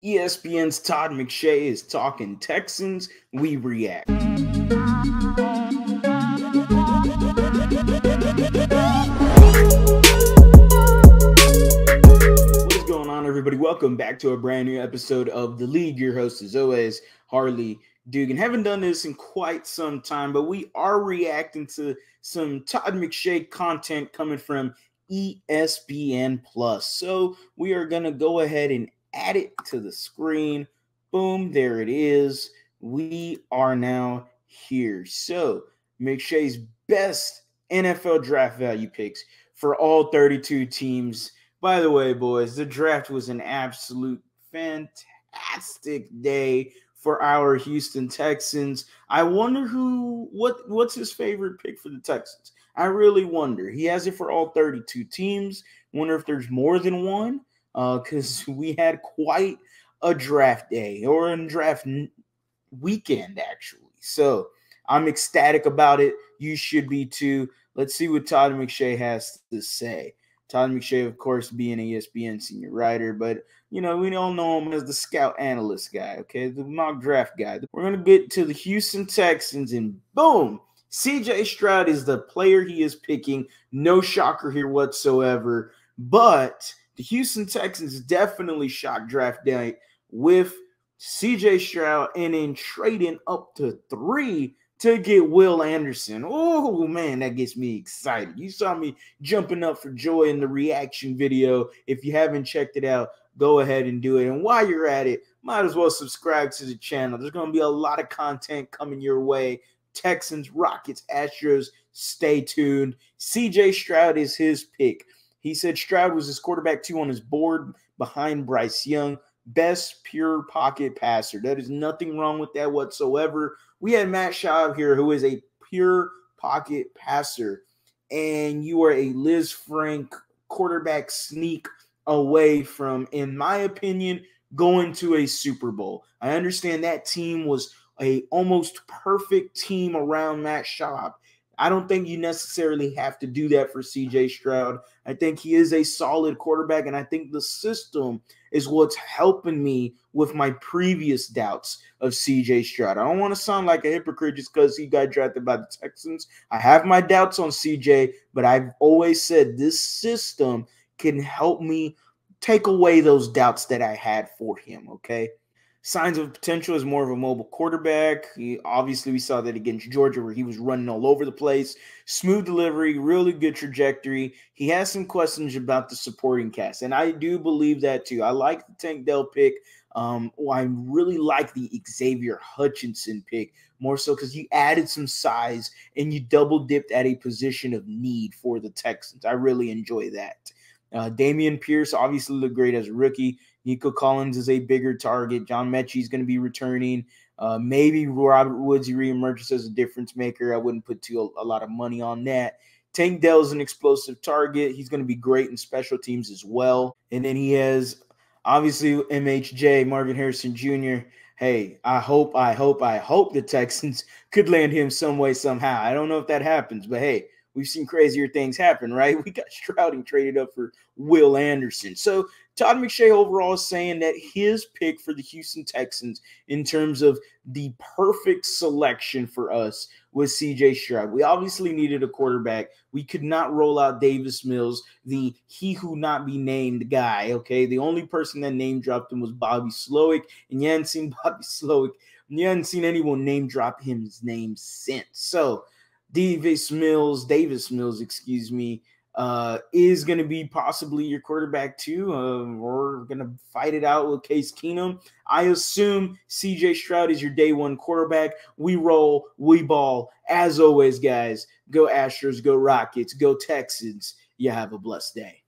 ESPN's Todd McShay is talking Texans. We react. What is going on, everybody? Welcome back to a brand new episode of The Lead. Your host, as always, Harley Dugan. Haven't done this in quite some time, but we are reacting to some Todd McShay content coming from ESPN Plus. So we are going to go ahead and add it to the screen. Boom, there it is. We are now here. So McShay's best NFL draft value picks for all 32 teams. By the way, boys, the draft was an absolute fantastic day for our Houston Texans. I wonder what's his favorite pick for the Texans. I really wonder. He has it for all 32 teams. Wonder if there's more than one, because we had quite a draft day, or a draft weekend, actually. So I'm ecstatic about it. You should be too. Let's see what Todd McShay has to say. Todd McShay, of course, being an ESPN senior writer, but, you know, we all know him as the scout analyst guy, okay, the mock draft guy. We're going to get to the Houston Texans, and boom, CJ Stroud is the player he is picking. No shocker here whatsoever, but the Houston Texans definitely shocked draft day with CJ Stroud and then trading up to 3 to get Will Anderson. Oh, man, that gets me excited. You saw me jumping up for joy in the reaction video. If you haven't checked it out, go ahead and do it. And while you're at it, might as well subscribe to the channel. There's going to be a lot of content coming your way. Texans, Rockets, Astros, stay tuned. CJ Stroud is his pick. He said Stroud was his quarterback 2 on his board behind Bryce Young. Best pure pocket passer. That is nothing wrong with that whatsoever. We had Matt Schaub here, who is a pure pocket passer, and you are a Liz Frank quarterback sneak away from, in my opinion, going to a Super Bowl. I understand that team was a almost perfect team around Matt Schaub. I don't think you necessarily have to do that for CJ Stroud. I think he is a solid quarterback, and I think the system is what's helping me with my previous doubts of CJ Stroud. I don't want to sound like a hypocrite just because he got drafted by the Texans. I have my doubts on CJ, but I've always said this system can help me take away those doubts that I had for him, okay? Signs of potential is more of a mobile quarterback. Obviously, we saw that against Georgia where he was running all over the place. Smooth delivery, really good trajectory. He has some questions about the supporting cast, and I do believe that too. I like the Tank Dell pick. I really like the Xavier Hutchinson pick, more so because you added some size and you double dipped at a position of need for the Texans. I really enjoy that. Dameon Pierce obviously looked great as a rookie. Nico Collins is a bigger target. John Mechie is going to be returning. Maybe Robert Woods, he reemerges as a difference maker. I wouldn't put a lot of money on that. Tank Dell is an explosive target. He's going to be great in special teams as well. And then he has, obviously, MHJ, Marvin Harrison Jr. Hey, I hope the Texans could land him some way, somehow. I don't know if that happens, but hey, we've seen crazier things happen, right? We got Stroud traded up for Will Anderson. So Todd McShay overall is saying that his pick for the Houston Texans in terms of the perfect selection for us was CJ Stroud. We obviously needed a quarterback. We could not roll out Davis Mills, the he who not be named guy, okay? The only person that name dropped him was Bobby Slowick, and you hadn't seen Bobby Slowick, and you hadn't seen anyone name drop his name since. So Davis Mills, is going to be possibly your quarterback too. We're going to fight it out with Case Keenum. I assume CJ Stroud is your day one quarterback. We roll, we ball. As always, guys, go Astros, go Rockets, go Texans. You have a blessed day.